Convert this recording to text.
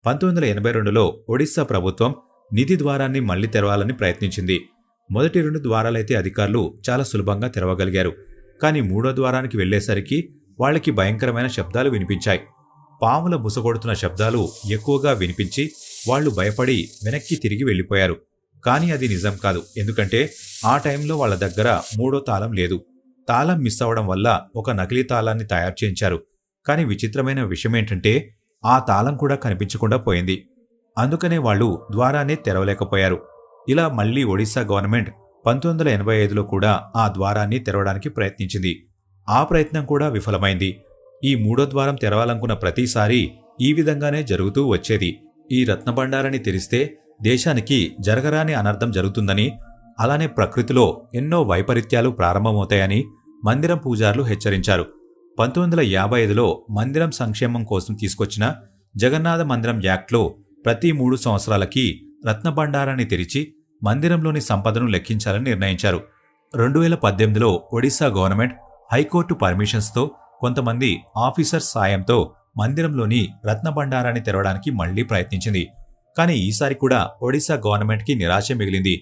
1982లో ఒడిశా ప్రభుత్వం నిధి ద్వారాన్ని మళ్లీ తెరవాలని ప్రయత్నించింది. మొదటి 2 ద్వారాలైతే అధికారులు చాలా సులభంగా తెరవగలిగారు. కానీ 3వ ద్వారానికి వెళ్లేసరికి వాళ్లకి భయంకరమైన శబ్దాలు వినిపించాయి. పాముల బుసగొడుతున్న శబ్దాలు ఎక్కువగా వినిపించి వాళ్లు భయపడి వెనక్కి తిరిగి వెళ్లిపోయారు. కానీ అది నిజం కాదు. ఎందుకంటే ఆ టైంలో వాళ్ల దగ్గర 3వ తాళం లేదు. తాళం మిస్ అవడం వల్ల ఒక నకిలీ తాళాన్ని తయారు చేయించారు. కానీ విచిత్రమైన విషయమేంటంటే ఆ తాళం కూడా కనిపించకుండా పోయింది. అందుకనే వాళ్లు ద్వారాన్ని తెరవలేకపోయారు. ఇలా మళ్లీ ఒడిశా గవర్నమెంట్ 1985లో కూడా ఆ ద్వారాన్ని తెరవడానికి ప్రయత్నించింది. ఆ ప్రయత్నం కూడా విఫలమైంది. ఈ 3వ ద్వారం తెరవాలనుకున్న ప్రతిసారి ఈ విధంగానే జరుగుతూ వచ్చేది. ఈ రత్నభండారాన్ని తెరిస్తే దేశానికి జరగరాని అనర్థం జరుగుతుందని, అలానే ప్రకృతిలో ఎన్నో వైపరీత్యాలు ప్రారంభమవుతాయని మందిరం పూజారులు హెచ్చరించారు. 1955లో మందిరం సంక్షేమం కోసం తీసుకొచ్చిన జగన్నాథ మందిరం యాక్ట్లో ప్రతి 3 సంవత్సరాలకి రత్నభండారాన్ని తెరిచి మందిరంలోని సంపదను లెక్కించాలని నిర్ణయించారు. 2018లో ఒడిశా గవర్నమెంట్ హైకోర్టు పర్మిషన్స్తో కొంతమంది ఆఫీసర్స్ సాయంతో మందిరంలోని రత్నభండారాన్ని తెరవడానికి మళ్లీ ప్రయత్నించింది. కానీ ఈసారి కూడా ఒడిశా గవర్నమెంట్కి నిరాశ మిగిలింది.